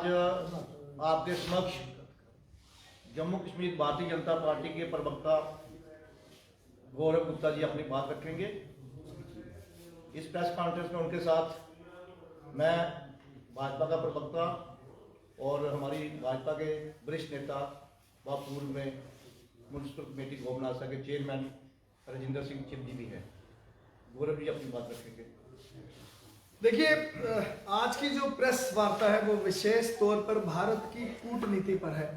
आज आपके समक्ष जम्मू कश्मीर भारतीय जनता पार्टी के प्रवक्ता गौरव गुप्ता जी अपनी बात रखेंगे। इस प्रेस कॉन्फ्रेंस में उनके साथ मैं भाजपा का प्रवक्ता और हमारी भाजपा के वरिष्ठ नेता व पूर्व में म्यूनसिपल कमेटी गोमनासा के चेयरमैन राजेंद्र सिंह चिब जी भी हैं। गौरव जी अपनी बात रखेंगे। देखिए, आज की जो प्रेस वार्ता है वो विशेष तौर पर भारत की कूटनीति पर है,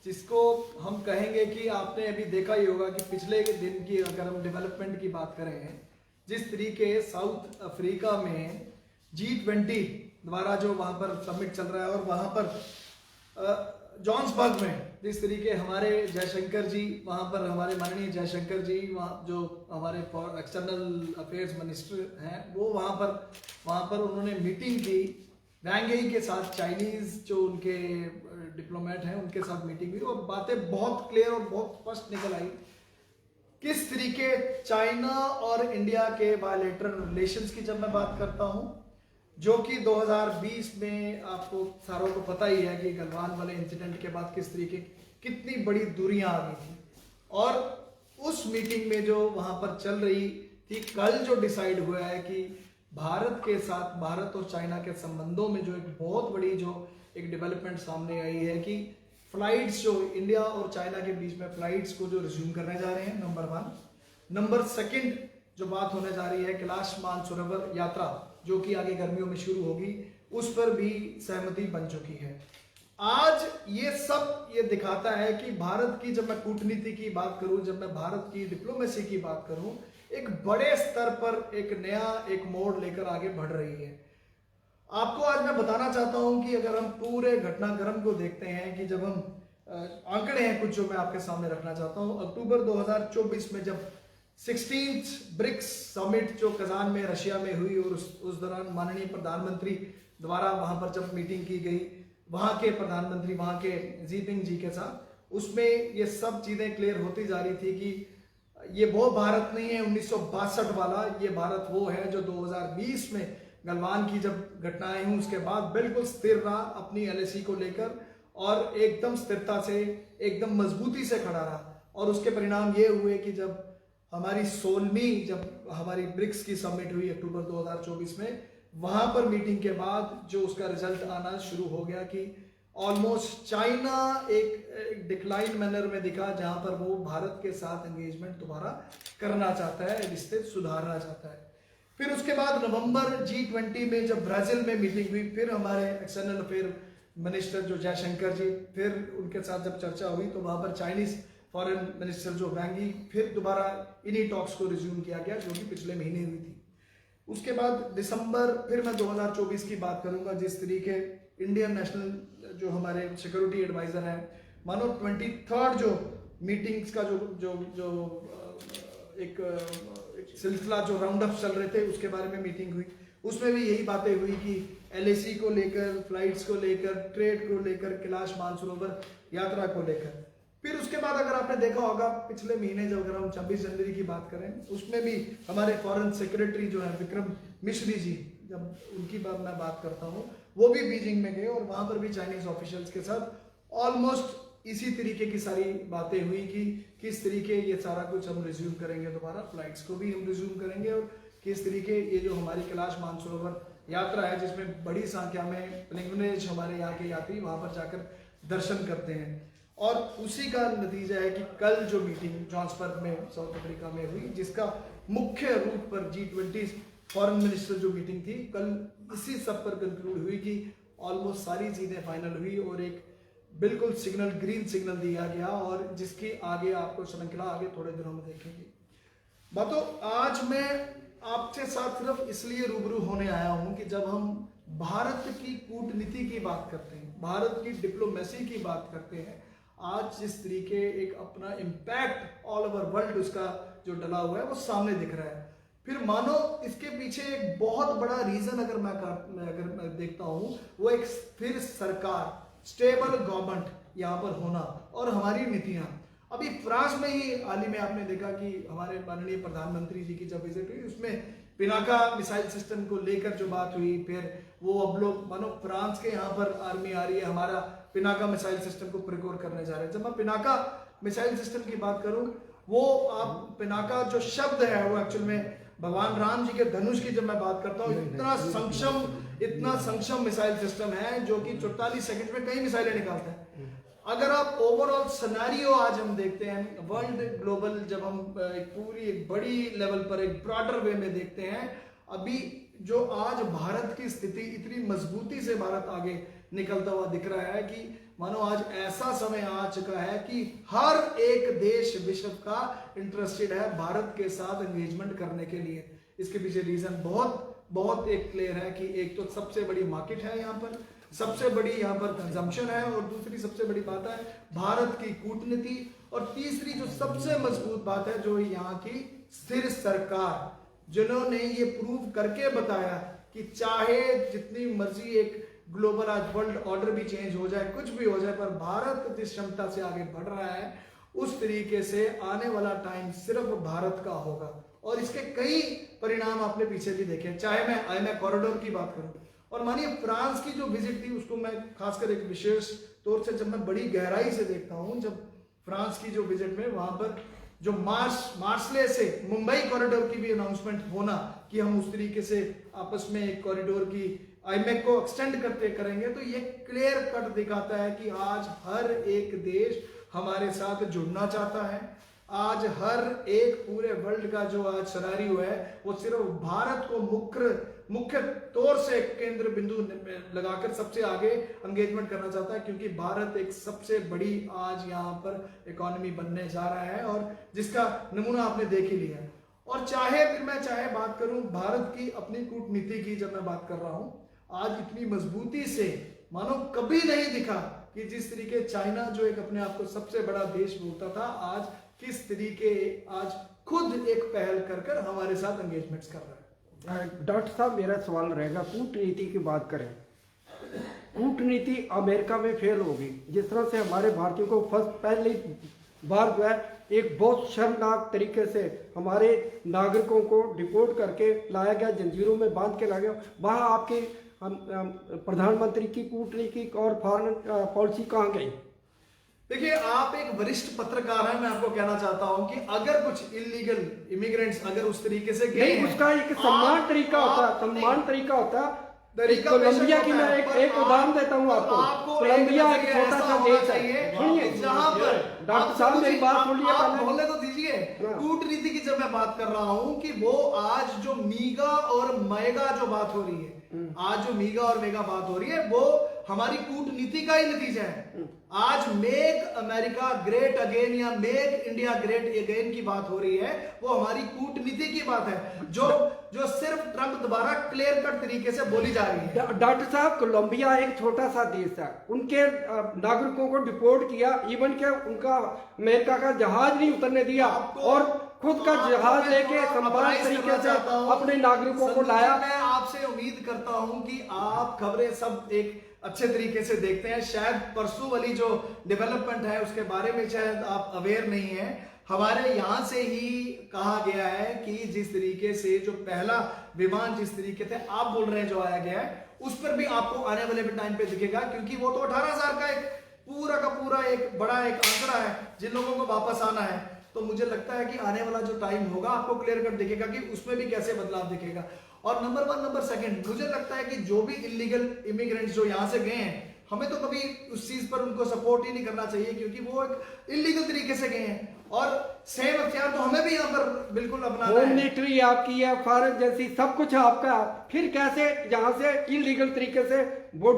जिसको हम कहेंगे कि आपने अभी देखा ही होगा कि पिछले दिन की अगर हम डेवलपमेंट की बात करें, जिस तरीके साउथ अफ्रीका में G20 द्वारा जो वहाँ पर समिट चल रहा है और वहाँ पर जॉन्सबर्ग में जिस तरीके हमारे जयशंकर जी, वहाँ पर हमारे माननीय जयशंकर जी, वहाँ जो हमारे एक्सटर्नल अफेयर्स मिनिस्टर हैं, वो वहाँ पर उन्होंने मीटिंग की वैंग यी के साथ, चाइनीज जो उनके डिप्लोमेट हैं उनके साथ मीटिंग हुई और बातें बहुत क्लियर और बहुत स्पष्ट निकल आई किस तरीके चाइना और इंडिया के बायलैटरल रिलेशंस की जब मैं बात करता हूँ, जो कि 2020 में आपको सारों को पता ही है कि गलवान वाले इंसिडेंट के बाद किस तरीके कितनी बड़ी दूरियां आ गई थी। और उस मीटिंग में जो वहां पर चल रही थी, कल जो डिसाइड हुआ है कि भारत के साथ, भारत और चाइना के संबंधों में जो एक बहुत बड़ी जो एक डेवलपमेंट सामने आई है कि फ्लाइट्स जो इंडिया और चाइना के बीच में फ्लाइट्स को जो रिज्यूम करने जा रहे हैं, नंबर 1। नंबर 2 जो बात होने जा रही है कैलाश मानसरोवर यात्रा जो कि आगे गर्मियों में शुरू होगी, उस पर भी सहमति बन चुकी है। आज ये सब ये दिखाता है कि भारत की, जब मैं कूटनीति की बात करूं, जब मैं भारत की डिप्लोमेसी की बात करूं, एक बड़े स्तर पर एक नया एक मोड़ लेकर आगे बढ़ रही है। आपको आज मैं बताना चाहता हूं कि अगर हम पूरे घटनाक्रम को देखते हैं कि जब हम आंकड़े हैं कुछ जो मैं आपके सामने रखना चाहता हूं, अक्टूबर 2024 में जब 16th ब्रिक्स समिट जो कजान में रशिया में हुई और उस दौरान माननीय प्रधानमंत्री द्वारा वहां पर जब मीटिंग की गई, वहां के प्रधानमंत्री वहां के जिनपिंग जी के साथ, उसमें ये सब चीजें क्लियर होती जा रही थी कि ये वो भारत नहीं है 1962 वाला, ये भारत वो है जो 2020 में गलवान की जब घटनाएं हुई उसके बाद बिल्कुल स्थिर रहा अपनी LAC को लेकर और एकदम स्थिरता से, एकदम मजबूती से खड़ा रहा। और उसके परिणाम ये हुए कि जब हमारी 16वीं जब हमारी ब्रिक्स की समिट हुई अक्टूबर 2024 में, वहां पर मीटिंग के बाद जो उसका रिजल्ट आना शुरू हो गया कि ऑलमोस्ट चाइना एक डिक्लाइन मैनर में दिखा, जहां पर वो भारत के साथ एंगेजमेंट दोबारा करना चाहता है, रिश्ते सुधारना चाहता है। फिर उसके बाद नवंबर G20 में जब ब्राजील में मीटिंग हुई, फिर हमारे एक्सटर्नल अफेयर मिनिस्टर जो जयशंकर जी, फिर उनके साथ जब चर्चा हुई तो वहां पर चाइनीज फॉरेन मिनिस्टर जो वैंग यी, फिर दोबारा इन्हीं टॉक्स को रिज्यूम किया गया जो कि पिछले महीने हुई थी। उसके बाद दिसंबर, फिर मैं 2024 की बात करूंगा, जिस तरीके इंडियन नेशनल जो हमारे सिक्योरिटी एडवाइजर हैं, मानो 23rd जो मीटिंग्स का जो एक सिलसिला जो राउंड अप चल रहे थे उसके बारे में मीटिंग हुई, उसमें भी यही बातें हुई कि LAC को लेकर, फ्लाइट्स को लेकर, ट्रेड को लेकर, कैलाश मानसरोवर यात्रा को लेकर। फिर उसके बाद अगर आपने देखा होगा पिछले महीने जब अगर हम 26 जनवरी की बात करें, उसमें भी हमारे फॉरेन सेक्रेटरी जो है विक्रम मिश्री जी, जब उनकी मैं बात करता हूँ, वो भी बीजिंग में गए और वहां पर भी चाइनीज ऑफिशियल्स के साथ ऑलमोस्ट इसी तरीके की सारी बातें हुई कि किस तरीके ये सारा कुछ हम रिज्यूम करेंगे, दोबारा फ्लाइट्स को भी हम रिज्यूम करेंगे और किस तरीके ये जो हमारी कैलाश मानसरोवर यात्रा है जिसमें बड़ी संख्या में पिलग्रिमेज हमारे यहाँ के यात्री वहां पर जाकर दर्शन करते हैं। और उसी का नतीजा है कि कल जो मीटिंग जॉन्सबर्ग में साउथ अफ्रीका में हुई, जिसका मुख्य रूप पर G20 फॉरेन मिनिस्टर जो मीटिंग थी, कल इसी सब पर कंक्लूड हुई कि ऑलमोस्ट सारी चीजें फाइनल हुई और एक बिल्कुल सिग्नल, ग्रीन सिग्नल दिया गया और जिसकी आगे आपको श्रृंखला आगे थोड़े दिनों में देखेंगे। बातों, आज मैं आपके साथ सिर्फ इसलिए रूबरू होने आया हूं कि जब हम भारत की कूटनीति की बात करते हैं, भारत की डिप्लोमेसी की बात करते हैं, आज जिस तरीके एक अपना इम्पैक्ट ऑल ओवर वर्ल्ड उसका जो डला हुआ है वो सामने दिख रहा है। फिर मानो इसके पीछे एक बहुत बड़ा रीजन अगर मैं देखता हूं, वो एक फिर सरकार, स्टेबल गवर्नमेंट यहाँ पर होना और हमारी नीतियां। अभी फ्रांस में ही हाल ही में आपने देखा कि हमारे माननीय प्रधानमंत्री जी की जब विजिट हुई, उसमें पिनाका मिसाइल सिस्टम को लेकर जो बात हुई, फिर वो अब लोग मानो फ्रांस के यहाँ पर आर्मी आ रही है, हमारा पिनाका मिसाइल सिस्टम को प्रिकोर करने जा रहे हैं। जब मैं पिनाका मिसाइल सिस्टम की बात करूं, वो आप पिनाका जो शब्द है वो एक्चुअल में भगवान राम जी के धनुष की जब मैं बात करता हूँ, इतना सक्षम मिसाइल सिस्टम है जो कि 44 सेकंड में कई मिसाइलें निकालता है। अगर आप ओवरऑल सिनेरियो आज हम देखते हैं वर्ल्ड ग्लोबल, जब हम एक बड़ी लेवल पर एक ब्रॉडर वे में देखते हैं, अभी जो आज भारत की स्थिति इतनी मजबूती से भारत आगे निकलता हुआ दिख रहा है कि मानो आज ऐसा समय आ चुका है कि हर एक देश विश्व का इंटरेस्टेड है भारत के साथ एंगेजमेंट करने के लिए। इसके पीछे रीजन बहुत एक क्लियर है कि एक तो सबसे बड़ी मार्केट है यहाँ पर, सबसे बड़ी यहाँ पर कंजम्पशन है, और दूसरी सबसे बड़ी बात है भारत की कूटनीति, और तीसरी जो सबसे मजबूत बात है जो यहाँ की स्थिर सरकार, जिन्होंने ये प्रूव करके बताया कि चाहे जितनी मर्जी एक ग्लोबल आज वर्ल्ड ऑर्डर भी चेंज हो जाए, कुछ भी हो जाए, पर भारत जिस क्षमता से आगे बढ़ रहा है उस तरीके से आने वाला टाइम सिर्फ भारत का होगा। और इसके कई परिणाम आपने पीछे भी देखे, चाहे मैं IMEC कॉरिडोर की बात करूं, और मानिए फ्रांस की जो विजिट थी उसको मैं खासकर एक विशेष तौर से जब मैं बड़ी गहराई से देखता हूं, जब फ्रांस की जो विजिट में वहां पर जो मार्सले से मुंबई कॉरिडोर की भी अनाउंसमेंट होना कि हम उस तरीके से आपस में एक कॉरिडोर की IMEC को एक्सटेंड करेंगे, तो ये क्लियर कट दिखाता है कि आज हर एक देश हमारे साथ जुड़ना चाहता है। आज हर एक पूरे वर्ल्ड का जो आज सिनेरियो है वो सिर्फ भारत को मुख्य तौर से केंद्र बिंदु लगाकर सबसे आगे एंगेजमेंट करना चाहता है, क्योंकि भारत एक सबसे बड़ी आज यहाँ पर इकोनॉमी बनने जा रहा है और जिसका नमूना आपने देख ही लिया है। और चाहे बात करूं भारत की अपनी कूटनीति की, जब मैं बात कर रहा हूं, आज इतनी मजबूती से मानो कभी नहीं दिखा कि जिस तरीके चाइना जो एक अपने आप को सबसे बड़ा देश बोलता था, आज किस तरीके आज खुद एक पहल कर हमारे साथ एंगेजमेंट्स कर रहा है। डॉक्टर साहब, मेरा सवाल रहेगा, कूटनीति की बात करें, कूटनीति अमेरिका में फेल होगी। जिस तरह से हमारे भारतीयों को पहली बार जो है एक बहुत शर्मनाक तरीके से हमारे नागरिकों को डिपोर्ट करके लाया गया, जंजीरों में बांध के लाया गया, वहाँ आपके प्रधानमंत्री की कूटनीति और फॉरेन पॉलिसी कहाँ गई? देखिए, आप एक वरिष्ठ पत्रकार हैं, मैं आपको कहना चाहता हूं कि अगर कुछ इलीगल इमिग्रेंट्स अगर उस तरीके से गए नहीं, उसका एक सम्मान तरीका होता है। कोलंबिया की मैं एक उदाहरण देता हूँ आपको। कोलंबिया एक छोटा सा देश है, सुनिए जहां पर डॉक्टर साहब मेरी बात सुनिए, आप बोलने तो दीजिए। कूटनीति की जब मैं बात कर रहा हूं कि वो आज जो मीगा और मेगा जो बात हो रही है, आज जो मीगा और मेगा बात हो रही है, वो हमारी कूटनीति का ही नतीजा है। आज मेक अमेरिका ग्रेट अगेन या मेक इंडिया ग्रेट अगेन की बात हो रही है, वो हमारी कूटनीति की बात है जो सिर्फ ट्रंप द्वारा क्लियर कट तरीके से बोली जा रही है। डॉक्टर साहब, कोलंबिया एक छोटा सा देश है, उनके नागरिकों को डिपोर्ट किया, इवन के उनका अमेरिका का जहाज नहीं उतरने दिया और खुद का जहाज लेके संभाल तरीके से अपने नागरिकों को लाया। मैं आपसे उम्मीद करता हूं कि आप खबरें सब एक अच्छे तरीके से देखते हैं। शायद परसों वाली जो डेवलपमेंट है उसके बारे में शायद आप अवेयर नहीं है। हमारे यहाँ से ही कहा गया है कि जिस तरीके से जो पहला विमान जिस तरीके से आप बोल रहे हैं जो आया गया है, उस पर भी आपको आने वाले टाइम पे दिखेगा, क्योंकि वो तो 18,000 का एक पूरा एक बड़ा एक आंकड़ा है जिन लोगों को वापस आना है। तो मुझे लगता है कि आने वाला जो टाइम होगा आपको क्लियर कट दिखेगा कि उसमें भी कैसे बदलाव दिखेगा। और नंबर 1 नंबर 2 मुझे लगता है कि जो भी इलीगल इमिग्रेंट्स जो यहाँ से गए हैं, हमें तो कभी उस चीज पर उनको सपोर्ट ही नहीं करना चाहिए, क्योंकि वो एक इलीगल तरीके से गए हैं और सेम अख्तियार तो हमें भी यहाँ पर बिल्कुल अपनाना है। होम मिनिस्ट्री आपकी है, फॉरेन एजेंसी, सब कुछ आपका, फिर कैसे यहाँ से इलीगल तरीके से वो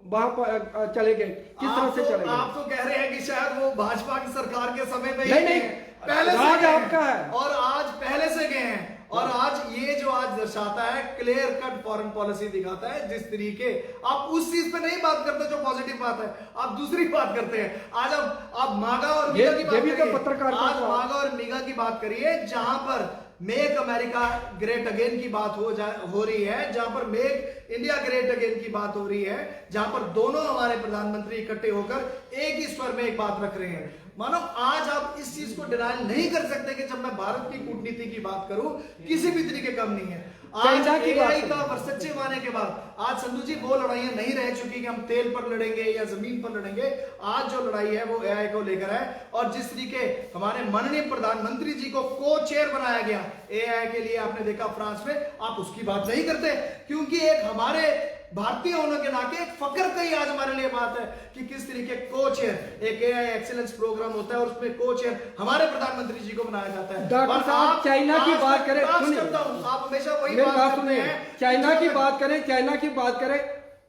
वहां पर चले गए? किस तरह से चले गए? आप तो कह रहे हैं कि शायद वो भाजपा की सरकार के समय में नहीं, पहले से राज आपका है और आज पहले से गए हैं। और आज ये जो आज दर्शाता है क्लियर कट फॉरेन पॉलिसी दिखाता है। जिस तरीके आप उस चीज पे नहीं बात करते जो पॉजिटिव बात है, आप दूसरी बात करते हैं। आज आप मागा और मीगा की बात करिए, आज मागा और मीगा की बात करिए, जहां पर मेक अमेरिका ग्रेट अगेन की बात हो रही है, जहां पर मेक इंडिया ग्रेट अगेन की बात हो रही है, जहां पर दोनों हमारे प्रधानमंत्री इकट्ठे होकर एक ही स्वर में एक बात रख रहे हैं। मानो आज आप इस चीज को डिनाइल नहीं कर सकते कि जब मैं भारत की कूटनीति की बात करूं, किसी भी तरीके कम नहीं है। चाइना की बात AI करें। का वर्चस्व आने के बाद आज संधू जी वो लड़ाइयां नहीं रह चुकी कि हम तेल पर लड़ेंगे या जमीन पर लड़ेंगे। आज जो लड़ाई है वो AI को लेकर है, और जिस तरीके हमारे माननीय प्रधानमंत्री जी को को चेयर बनाया गया AI के लिए, आपने देखा फ्रांस में, आप उसकी बात नहीं करते, क्योंकि एक हमारे भारतीय होने के नाते एक फक्र का ही आज हमारे लिए बात है कि किस तरीके को चेयर एक AI एक्सीलेंस प्रोग्राम होता है और उसमें को चेयर हमारे प्रधानमंत्री जी को बनाया जाता है। डॉक्टर और साहब, आप चाइना की आज बात तक करें, बात सुनिए। करता हूं, आप हमेशा वही मेरी बात बात करते सुनिए, हैं। चाइना की जो- बात करें, चाइना की बात करें,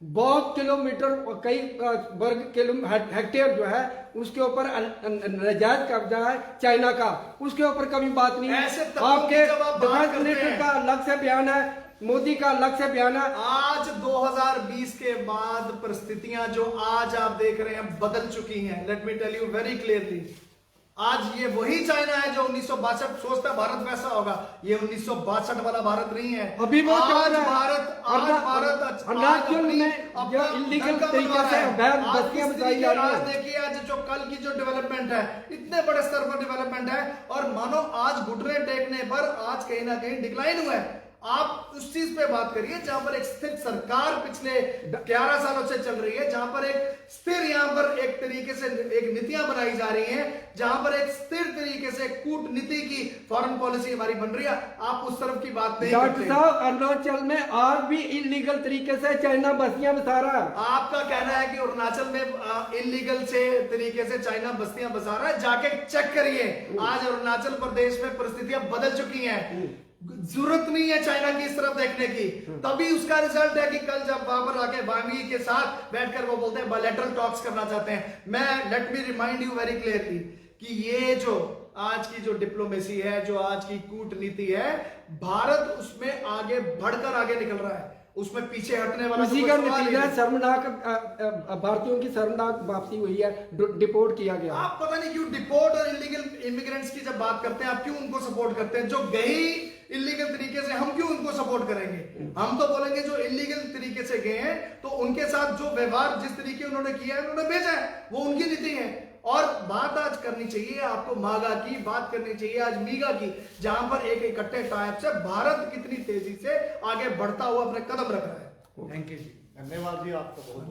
बहुत किलोमीटर कई वर्ग हेक्टेयर जो है उसके ऊपर नजायज कब्जा है चाइना का, उसके ऊपर कभी बात नहीं ऐसे है। तत्वों की आपके जब आप बात डिफेंस करते मिनिस्टर हैं। का अलग से बयान है, मोदी का अलग से बयान है। आज 2020 के बाद परिस्थितियां जो आज आप देख रहे हैं बदल चुकी हैं। Let me tell you very clearly, आज ये वही चाइना है जो 1962 सोचता भारत वैसा होगा, ये 1962 वाला भारत नहीं है। अभी वो चल आज रहा है। भारत अरुणाचल में जो इलीगल तरीके से अवैध बस्तियां बसाई जा रही आज है। देखिए आज जो कल की जो डेवलपमेंट है, इतने बड़े स्तर पर डेवलपमेंट है, और मानो आज घुटने टेकने पर आज कहीं ना कहीं डिक्लाइन हुआ है। आप उस चीज पे बात करिए जहां पर एक स्थिर सरकार पिछले 11 सालों से चल रही है, जहां पर एक स्थिर यहां पर एक तरीके से एक नीतियां बनाई जा रही हैं, जहां पर एक स्थिर तरीके से कूटनीति की फॉरेन पॉलिसी हमारी बन रही है। आप उस तरफ की बात नहीं डॉक्टर करते। साहब, अरुणाचल में आज भी इलीगल तरीके से चाइना बस्तियां बसा रहा है। आपका कहना है कि अरुणाचल में इलीगल से तरीके से चाइना बस्तियां बसा रहा है, जाके चेक करिए। आज अरुणाचल प्रदेश में परिस्थितियां बदल चुकी हैं। जरूरत नहीं है चाइना की इस तरफ देखने की, तभी उसका रिजल्ट है कि कल जब वहां पर आके वांगी के साथ बैठकर वो बोलते हैं बायलैटरल टॉक्स करना चाहते हैं। मैं let me remind you very clearly कि ये जो आज की जो डिप्लोमेसी है, जो आज की कूटनीति है, भारत उसमें आगे बढ़कर आगे निकल रहा है, उसमें पीछे हटने वाला उसी तो का कोई सवाल ही नतीजा नहीं। शर्मनाक भारतीयों की शर्मनाक वापसी हुई है, डिपोर्ट किया गया। आप पता नहीं क्यों डिपोर्ट और इलीगल इमिग्रेंट्स की जब बात करते हैं, आप क्यों उनको सपोर्ट करते हैं? जो गए इलीगल तरीके से, हम क्यों उनको सपोर्ट करेंगे? हम तो बोलेंगे जो इलीगल तरीके से गए हैं तो उनके साथ जो व्यवहार जिस तरीके उन्होंने किया है, उन्होंने भेजा है, वो उनकी नीति है। और बात आज करनी चाहिए आपको मागा की, बात करनी चाहिए आज मीगा की, जहां पर एक इकट्ठे टाइप से भारत कितनी तेजी से आगे बढ़ता हुआ अपने कदम रख रहा है। थैंक यू जी। धन्यवाद जी आपका बहुत।